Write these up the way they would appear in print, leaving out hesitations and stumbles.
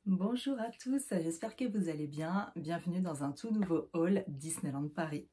Bonjour à tous, j'espère que vous allez bien. Bienvenue dans un tout nouveau haul Disneyland Paris.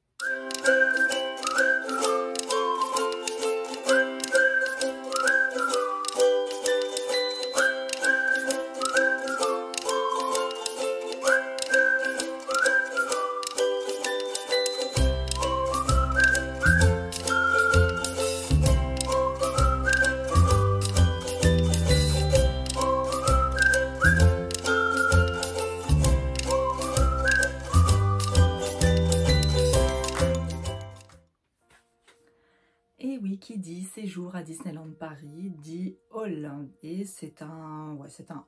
Et oui, qui dit séjour à Disneyland Paris dit haul. Et c'est un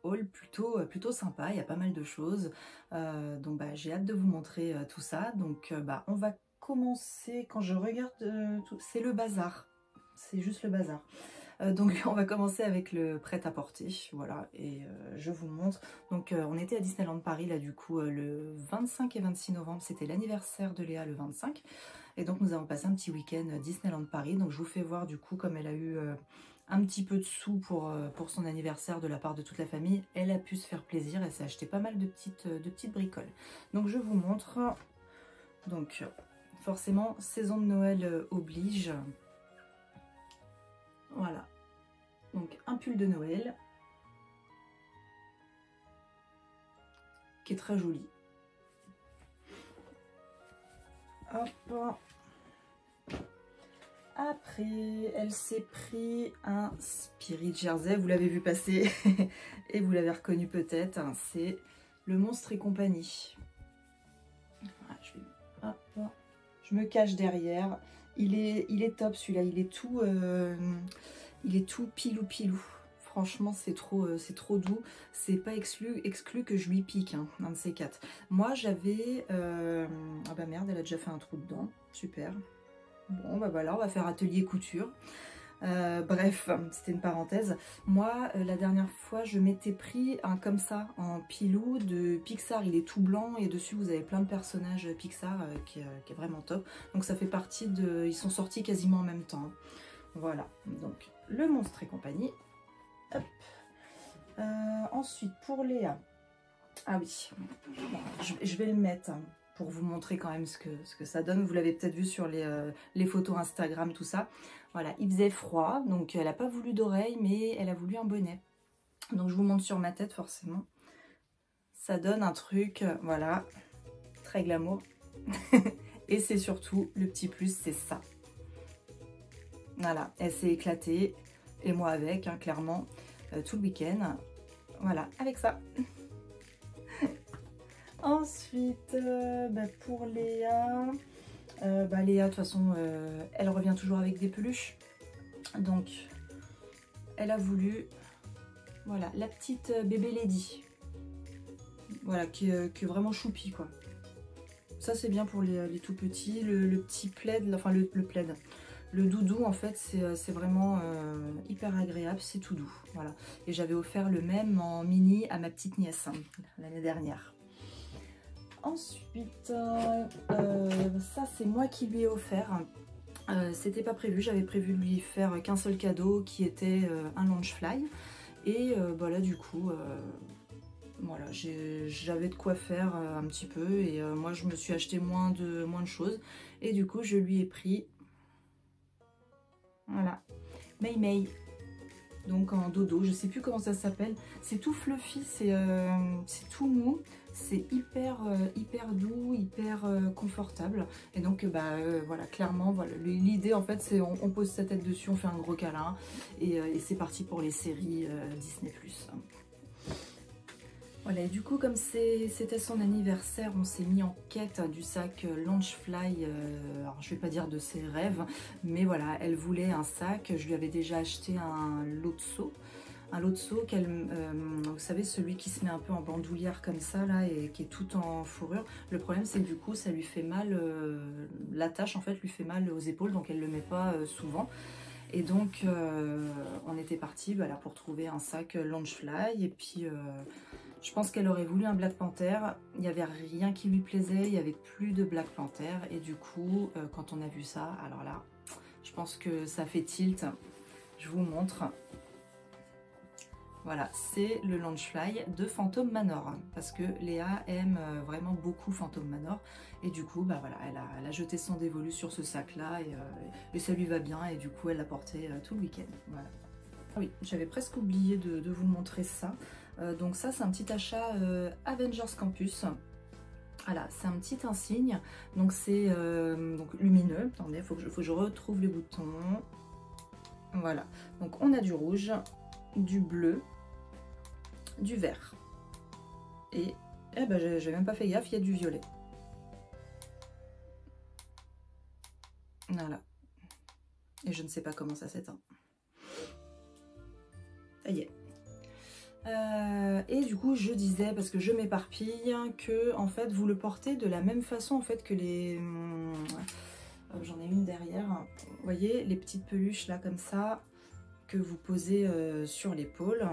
haul plutôt sympa, il y a pas mal de choses. Donc j'ai hâte de vous montrer tout ça. Donc on va commencer, quand je regarde tout, c'est le bazar. C'est juste le bazar. Donc on va commencer avec le prêt-à-porter, voilà, et je vous montre. Donc on était à Disneyland Paris là du coup le 25 et 26 novembre, c'était l'anniversaire de Léa le 25. Et donc nous avons passé un petit week-end Disneyland Paris. Donc je vous fais voir du coup comme elle a eu un petit peu de sous pour son anniversaire de la part de toute la famille. Elle a pu se faire plaisir, elle s'est acheté pas mal de petites bricoles. Donc je vous montre. Donc forcément saison de Noël oblige. Voilà. Donc un pull de Noël. Qui est très joli. Hop. Après, elle s'est pris un Spirit Jersey, vous l'avez vu passer et vous l'avez reconnu peut-être, hein, c'est le Monstres et compagnie. Voilà, je me cache derrière. Il est top celui-là, il est tout pilou. Franchement, c'est trop doux. C'est pas exclu que je lui pique, hein, un de ces quatre. Moi, j'avais... Ah bah merde, elle a déjà fait un trou dedans. Super. Bon, bah voilà, on va faire atelier couture. Bref, c'était une parenthèse. Moi, la dernière fois, je m'étais pris un comme ça, en pilou de Pixar. Il est tout blanc et dessus, vous avez plein de personnages Pixar qui est vraiment top. Donc ça fait partie de... Ils sont sortis quasiment en même temps. Voilà, donc le Monstre et compagnie. Hop. Ensuite, pour Léa. Ah oui, je vais le mettre hein, pour vous montrer quand même ce que ça donne. Vous l'avez peut-être vu sur les photos Instagram, tout ça. Voilà, il faisait froid, donc elle n'a pas voulu d'oreilles, mais elle a voulu un bonnet. Donc je vous montre sur ma tête forcément. Ça donne un truc, voilà, très glamour. Et c'est surtout, le petit plus, c'est ça. Voilà, elle s'est éclatée, et moi avec, hein, clairement, tout le week-end. Voilà, avec ça. Ensuite, pour Léa, Léa, de toute façon, elle revient toujours avec des peluches. Donc, elle a voulu, voilà, la petite bébé Lady. Voilà, qui est vraiment choupi, quoi. Ça, c'est bien pour les tout petits. Le petit plaid, enfin le plaid. Le doudou, en fait, c'est vraiment hyper agréable, c'est tout doux. Voilà. Et j'avais offert le même en mini à ma petite nièce hein, l'année dernière. Ensuite, ça c'est moi qui lui ai offert. C'était pas prévu, j'avais prévu de lui faire qu'un seul cadeau qui était un Loungefly. Et là du coup, voilà, j'avais de quoi faire un petit peu. Et moi je me suis acheté moins de choses. Et du coup je lui ai pris, voilà, Mei Mei. Donc en dodo, je sais plus comment ça s'appelle. C'est tout fluffy, c'est tout mou. C'est hyper doux, hyper confortable. Et donc voilà, clairement, voilà, l'idée en fait c'est on pose sa tête dessus, on fait un gros câlin. Et c'est parti pour les séries Disney+. Voilà, et du coup comme c'était son anniversaire, on s'est mis en quête du sac Loungefly, alors je vais pas dire de ses rêves, mais voilà, elle voulait un sac, je lui avais déjà acheté un Lotso, vous savez, celui qui se met un peu en bandoulière comme ça là et qui est tout en fourrure. Le problème c'est que du coup ça lui fait mal, l'attache en fait lui fait mal aux épaules, donc elle le met pas souvent. Et donc on était parti voilà, pour trouver un sac Loungefly et puis je pense qu'elle aurait voulu un Black Panther, il n'y avait rien qui lui plaisait, il n'y avait plus de Black Panther et du coup quand on a vu ça, alors là je pense que ça fait tilt, je vous montre. Voilà, c'est le Loungefly de Phantom Manor, parce que Léa aime vraiment beaucoup Phantom Manor, et du coup, bah voilà, elle a jeté son dévolu sur ce sac-là, et ça lui va bien, et du coup, elle l'a porté tout le week-end. Voilà. Ah oui, j'avais presque oublié de vous montrer ça. Donc ça, c'est un petit achat Avengers Campus. Voilà, c'est un petit insigne, donc c'est donc lumineux. Attendez, il faut que je retrouve les boutons. Voilà, donc on a du rouge, du bleu, du vert. Et eh ben, j'ai même pas fait gaffe, il y a du violet. Voilà. Et je ne sais pas comment ça s'éteint. Ça y est. Et du coup je disais, parce que je m'éparpille, que en fait vous le portez de la même façon en fait que les... j'en ai une derrière. Vous voyez les petites peluches là comme ça, que vous posez sur l'épaule.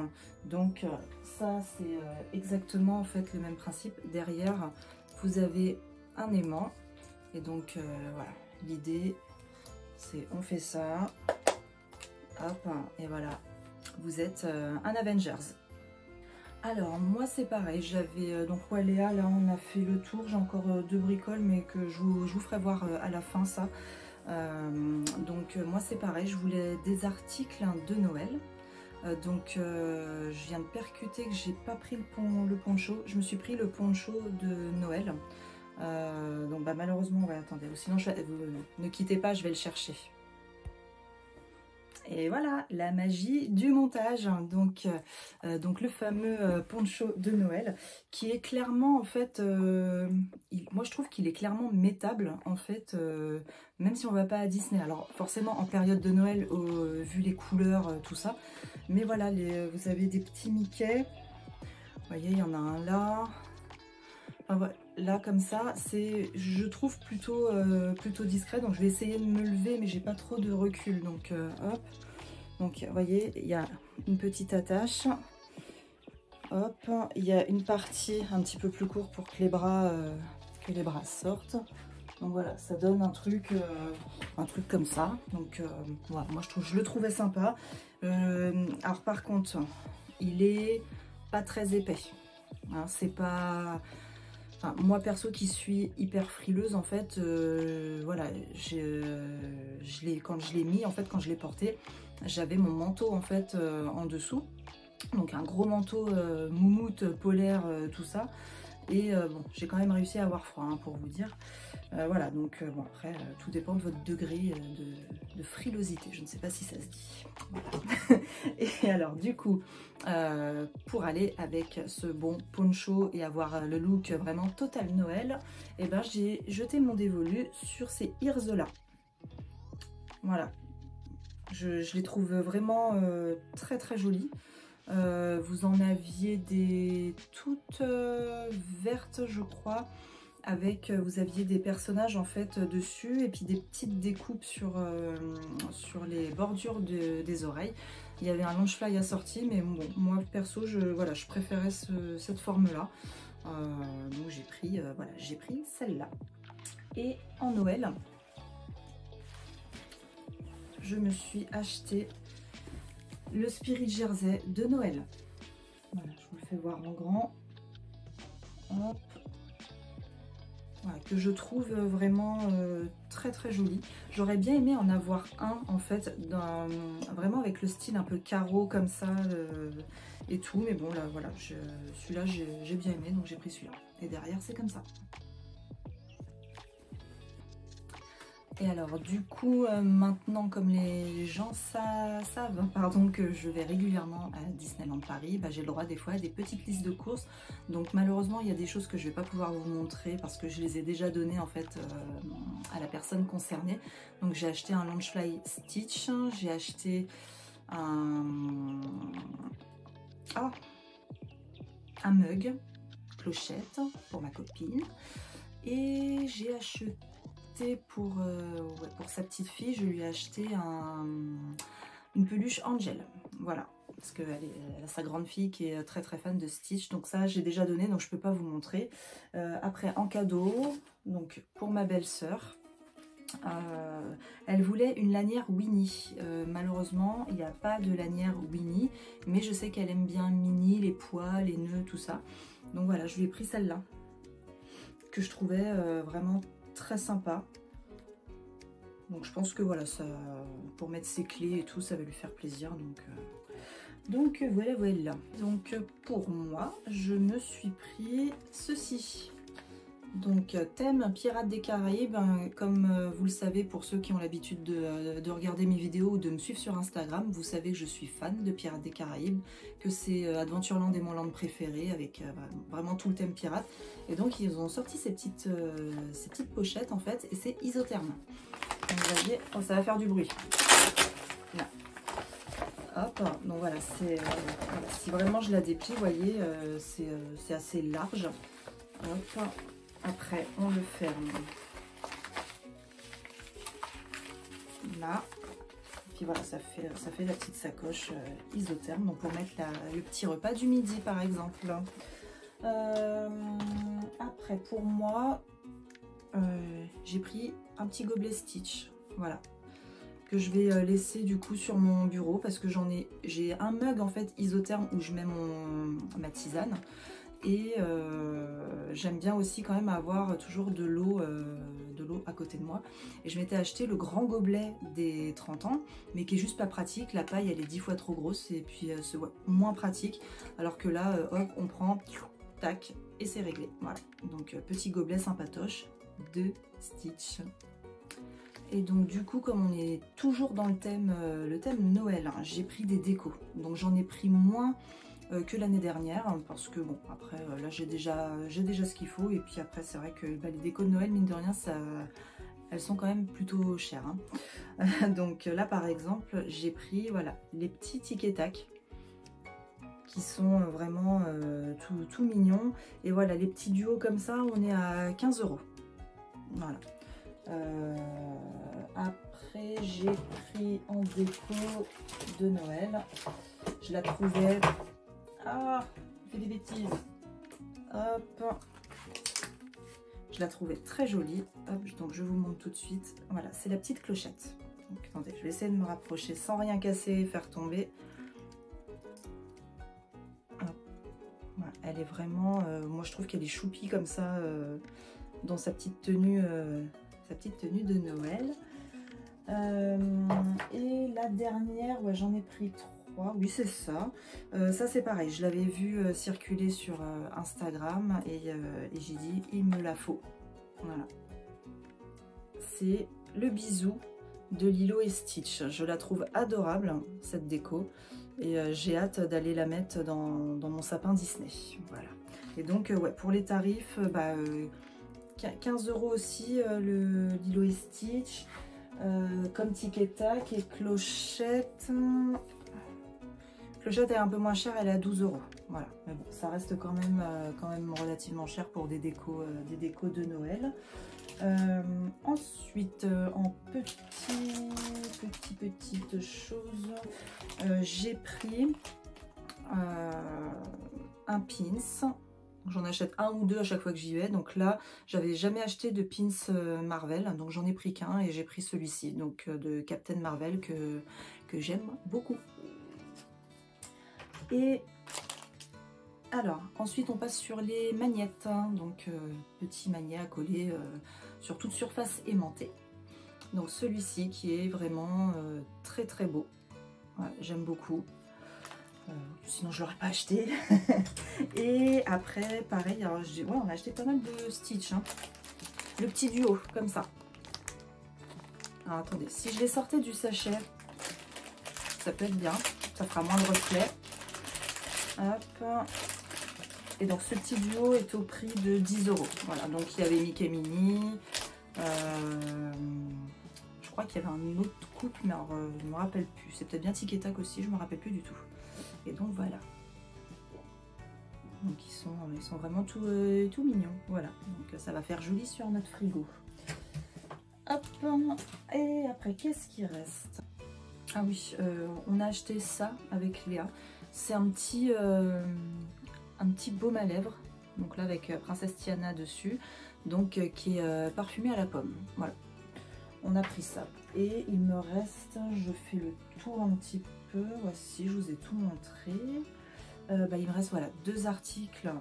Donc ça c'est exactement en fait le même principe. Derrière vous avez un aimant, et donc voilà, l'idée c'est on fait ça, hop, et voilà, vous êtes un Avengers. Alors moi c'est pareil, j'avais donc Léa, là on a fait le tour, j'ai encore deux bricoles mais que je vous ferai voir à la fin ça. Donc moi c'est pareil, je voulais des articles de Noël. Donc je viens de percuter que j'ai pas pris le poncho, je me suis pris le poncho de Noël. Donc bah malheureusement, ouais, attendez, sinon ne quittez pas, je vais le chercher. Et voilà, la magie du montage. Donc le fameux poncho de Noël, qui est clairement, en fait, moi je trouve qu'il est clairement mettable, en fait, même si on va pas à Disney. Alors forcément en période de Noël, vu les couleurs, tout ça. Mais voilà, vous avez des petits Mickey. Vous voyez, il y en a un là. Enfin, voilà, là comme ça, c'est, je trouve, plutôt discret. Donc je vais essayer de me lever, mais j'ai pas trop de recul. Donc hop. Donc vous voyez, il y a une petite attache. Hop, il y a une partie un petit peu plus courte pour que les bras sortent. Donc voilà, ça donne un truc comme ça. Donc voilà, moi je le trouvais sympa. Alors par contre, il est pas très épais. Hein, c'est pas... Enfin, moi perso qui suis hyper frileuse, en fait, voilà, quand je l'ai mis, en fait, quand je l'ai porté, j'avais mon manteau en fait en dessous. Donc un gros manteau moumoute, polaire, tout ça. Et bon, j'ai quand même réussi à avoir froid, hein, pour vous dire. Voilà, donc bon, après, tout dépend de votre degré de frilosité. Je ne sais pas si ça se dit. Voilà. Et alors, du coup, pour aller avec ce bon poncho et avoir le look vraiment total Noël, eh ben, j'ai jeté mon dévolu sur ces ears-là. Voilà. Je les trouve vraiment très très jolies. Vous en aviez des toutes vertes, je crois, avec vous aviez des personnages en fait dessus, et puis des petites découpes sur les bordures des oreilles. Il y avait un Loungefly assorti, mais bon, moi perso voilà, je préférais cette forme là, donc j'ai pris voilà, j'ai pris celle-là. Et en Noël, je me suis acheté le Spirit Jersey de Noël. Voilà, je vous le fais voir en grand. Hop. Voilà, que je trouve vraiment très très joli. J'aurais bien aimé en avoir un en fait, vraiment avec le style un peu carreau comme ça et tout. Mais bon là voilà, celui-là j'ai bien aimé, donc j'ai pris celui-là. Et derrière c'est comme ça. Et alors du coup, maintenant comme les gens savent, pardon, que je vais régulièrement à Disneyland Paris, bah, j'ai le droit des fois à des petites listes de courses. Donc malheureusement il y a des choses que je ne vais pas pouvoir vous montrer parce que je les ai déjà données en fait à la personne concernée. Donc j'ai acheté un Loungefly Stitch, j'ai acheté un mug clochette pour ma copine, et j'ai acheté pour sa petite fille, je lui ai acheté une peluche Angel, voilà, parce qu'elle a sa grande fille qui est très très fan de Stitch, donc ça j'ai déjà donné, donc je peux pas vous montrer. Après en cadeau, donc pour ma belle-sœur, Elle voulait une lanière Winnie. Malheureusement, il n'y a pas de lanière Winnie, mais je sais qu'elle aime bien Minnie, les pois, les nœuds, tout ça. Donc voilà, je lui ai pris celle-là, que je trouvais vraiment très sympa. Donc je pense que voilà, ça, pour mettre ses clés et tout, ça va lui faire plaisir. Donc voilà, voilà. Donc pour moi, je me suis pris ceci. Donc thème Pirates des Caraïbes, comme vous le savez, pour ceux qui ont l'habitude de regarder mes vidéos ou de me suivre sur Instagram, vous savez que je suis fan de Pirates des Caraïbes, que c'est Adventureland et mon land préféré, avec vraiment tout le thème pirate. Et donc ils ont sorti ces petites pochettes en fait, et c'est isotherme. Donc vous voyez, oh, ça va faire du bruit. Là. Hop, donc voilà, voilà, si vraiment je la déplie, vous voyez, c'est assez large. Hop. Après, on le ferme là. Et puis voilà, ça fait la petite sacoche isotherme, donc pour mettre le petit repas du midi, par exemple. Après, pour moi, j'ai pris un petit gobelet Stitch, voilà, que je vais laisser du coup sur mon bureau parce que j'ai un mug en fait isotherme où je mets ma tisane. Et j'aime bien aussi quand même avoir toujours de l'eau à côté de moi. Et je m'étais acheté le grand gobelet des 30 ans, mais qui est juste pas pratique. La paille, elle est 10 fois trop grosse et puis c'est moins pratique. Alors que là, hop, on prend, tac, et c'est réglé. Voilà, donc petit gobelet sympatoche de Stitch. Et donc du coup, comme on est toujours dans le thème Noël, hein, j'ai pris des décos. Donc j'en ai pris moins que l'année dernière, parce que bon, après là j'ai déjà ce qu'il faut. Et puis après c'est vrai que les décos de Noël, mine de rien, elles sont quand même plutôt chères, hein. Donc là par exemple, j'ai pris voilà les petits tic et tac qui sont vraiment tout mignons. Et voilà, les petits duos comme ça, on est à 15 €. Voilà. Après j'ai pris en déco de Noël, je la trouvais... Ah, je fais des bêtises. Hop. Je la trouvais très jolie. Hop, donc je vous montre tout de suite. Voilà, c'est la petite clochette. Donc, attendez, je vais essayer de me rapprocher sans rien casser et faire tomber. Hop. Voilà, elle est vraiment... moi, je trouve qu'elle est choupie comme ça dans sa petite tenue de Noël. Et la dernière, ouais, j'en ai pris 3. Oui, c'est ça. Ça, c'est pareil. Je l'avais vu circuler sur Instagram et j'ai dit, il me la faut. Voilà. C'est le bisou de Lilo et Stitch. Je la trouve adorable, cette déco. Et j'ai hâte d'aller la mettre dans mon sapin Disney. Voilà. Et donc, ouais, pour les tarifs, 15 € aussi, le Lilo et Stitch. Comme Tic et Tac et Clochette. Clochette est un peu moins chère, elle est à 12 €. Voilà, mais bon, ça reste quand même relativement cher pour des décos de Noël. Ensuite, en petites choses, j'ai pris un pins. J'en achète un ou deux à chaque fois que j'y vais. Donc là, j'avais jamais acheté de pins Marvel. Donc j'en ai pris qu'un et j'ai pris celui-ci. Donc de Captain Marvel que j'aime beaucoup. Et alors, ensuite on passe sur les magnettes. Donc petit magnet à coller sur toute surface aimantée. Donc celui-ci qui est vraiment très très beau. Ouais, j'aime beaucoup. Sinon je l'aurais pas acheté. Et après pareil, alors ouais, on a acheté pas mal de Stitch, hein. Le petit duo comme ça. Alors attendez, si je les sortais du sachet, ça peut être bien, ça fera moins de reflets. Hop. Et donc ce petit duo est au prix de 10 €. Voilà, donc il y avait Mickey Minnie, je crois qu'il y avait un autre couple, mais alors, je ne me rappelle plus. C'est peut-être bien Tic et Tac aussi, je ne me rappelle plus du tout. Et donc voilà. Donc ils sont vraiment tout mignons. Voilà, donc ça va faire joli sur notre frigo. Hop. Et après, qu'est-ce qui reste? Ah oui, on a acheté ça avec Léa. C'est un petit baume à lèvres. Donc là avec Princesse Tiana dessus. Donc qui est parfumé à la pomme. Voilà. on a pris ça. Et il me reste, je fais le tour un petit peu, voici, je vous ai tout montré. Il me reste voilà 2 articles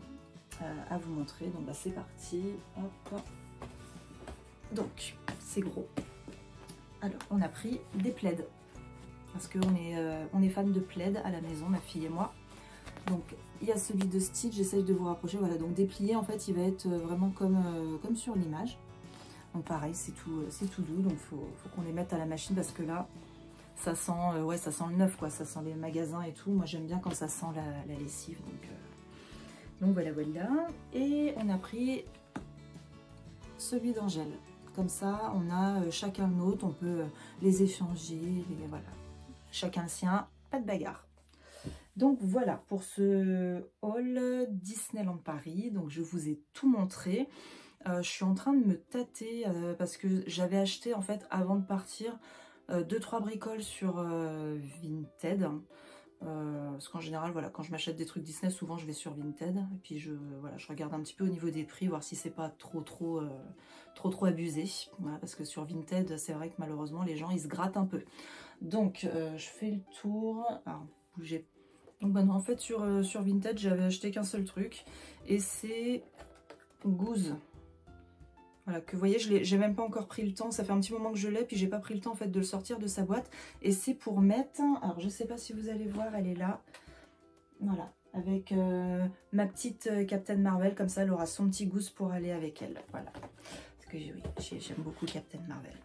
à vous montrer, donc c'est parti. Hop. Donc c'est gros. Alors on a pris des plaids, parce qu'on est fan de plaids à la maison, ma fille et moi. Donc il y a celui de Stitch, j'essaye de vous rapprocher, voilà, donc déplié en fait il va être vraiment comme sur l'image. Donc pareil, c'est tout doux, donc faut qu'on les mette à la machine parce que là, ça sent, ça sent le neuf, quoi, ça sent les magasins et tout. Moi j'aime bien quand ça sent la lessive, donc voilà. Et on a pris celui d'Angèle. Comme ça, on a chacun le nôtre, on peut les échanger, voilà. Chacun le sien, pas de bagarre. Donc voilà pour ce haul Disneyland Paris. Donc je vous ai tout montré. Je suis en train de me tâter parce que j'avais acheté en fait avant de partir 2-3 bricoles sur Vinted. Parce qu'en général, voilà, quand je m'achète des trucs Disney, souvent je vais sur Vinted. Et puis je regarde un petit peu au niveau des prix, voir si c'est pas trop abusé. Voilà, parce que sur Vinted, c'est vrai que malheureusement, les gens, ils se grattent un peu. Donc, je fais le tour. Alors, bougez. Donc, non, en fait, sur Vinted, j'avais acheté qu'un seul truc. Et c'est Goose. Voilà, que vous voyez, j'ai même pas encore pris le temps, ça fait un petit moment que je l'ai, puis j'ai pas pris le temps en fait de le sortir de sa boîte. Et c'est pour mettre, alors je sais pas si vous allez voir, elle est là, voilà, avec ma petite Captain Marvel, comme ça elle aura son petit Goose pour aller avec elle, voilà. Parce que j'aime beaucoup Captain Marvel.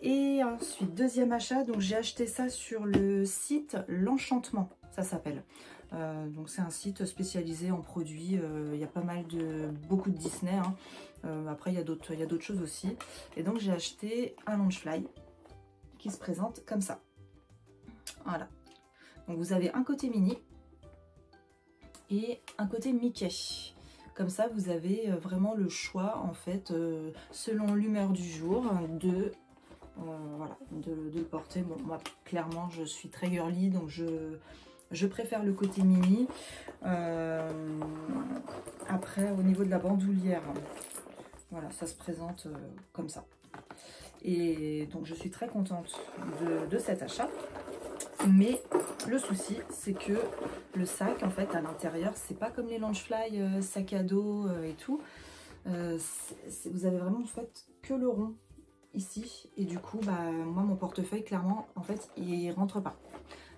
Et ensuite, deuxième achat, donc j'ai acheté ça sur le site L'Enchantement, ça s'appelle. Donc c'est un site spécialisé en produits, il y a pas mal beaucoup de Disney, hein. Après il y a d'autres choses aussi. Et donc j'ai acheté un Loungefly qui se présente comme ça. Voilà. Donc vous avez un côté mini et un côté Mickey. Comme ça vous avez vraiment le choix en fait, selon l'humeur du jour, de le porter. Bon, moi clairement je suis très girly, donc je préfère le côté mini. Après, au niveau de la bandoulière, voilà, ça se présente comme ça. Et donc, je suis très contente de cet achat. Mais le souci, c'est que le sac, en fait, à l'intérieur, c'est pas comme les Loungefly, sac à dos et tout. Vous avez vraiment, en fait, que le rond ici. Et du coup, moi, mon portefeuille, clairement, en fait, il rentre pas.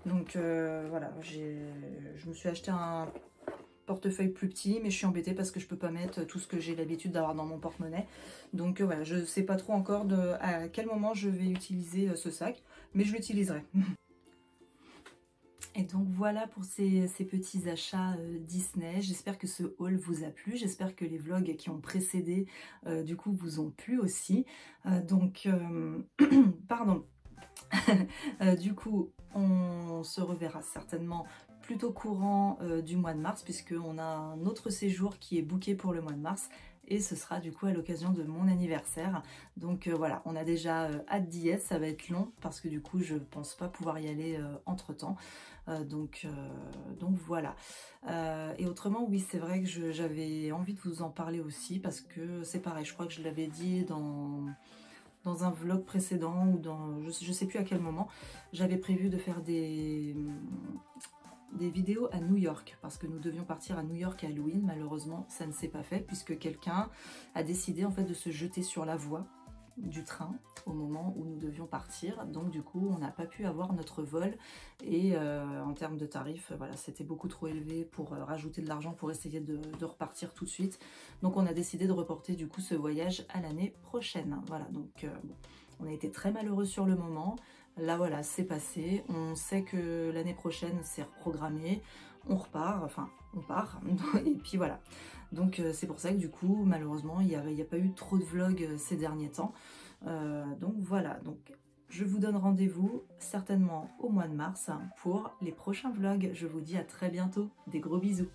Donc voilà, je me suis acheté un portefeuille plus petit, mais je suis embêtée parce que je peux pas mettre tout ce que j'ai l'habitude d'avoir dans mon porte-monnaie. Donc voilà, je sais pas trop encore à quel moment je vais utiliser ce sac, mais je l'utiliserai. Et donc voilà pour ces petits achats Disney. J'espère que ce haul vous a plu. J'espère que les vlogs qui ont précédé du coup vous ont plu aussi. Pardon. Du coup, on se reverra certainement plutôt courant du mois de mars, puisqu'on a un autre séjour qui est booké pour le mois de mars. Et ce sera du coup à l'occasion de mon anniversaire. Donc voilà, on a déjà hâte d'y être, ça va être long parce que du coup je pense pas pouvoir y aller entre temps. Donc voilà. Et autrement, oui, c'est vrai que j'avais envie de vous en parler aussi parce que c'est pareil, je crois que je l'avais dit dans un vlog précédent ou je sais plus à quel moment, j'avais prévu de faire des vidéos à New York parce que nous devions partir à New York à Halloween. Malheureusement, ça ne s'est pas fait puisque quelqu'un a décidé en fait de se jeter sur la voie du train au moment où nous devions partir. Donc du coup, on n'a pas pu avoir notre vol et en termes de tarifs, voilà, c'était beaucoup trop élevé pour rajouter de l'argent pour essayer de repartir tout de suite. Donc on a décidé de reporter du coup ce voyage à l'année prochaine. Voilà, donc bon, on a été très malheureux sur le moment. Là voilà, c'est passé. On sait que l'année prochaine c'est reprogrammé. On repart, enfin on part. Et puis voilà. Donc c'est pour ça que du coup, malheureusement, il n'y a pas eu trop de vlogs ces derniers temps. Donc voilà, donc je vous donne rendez-vous certainement au mois de mars pour les prochains vlogs. Je vous dis à très bientôt. Des gros bisous.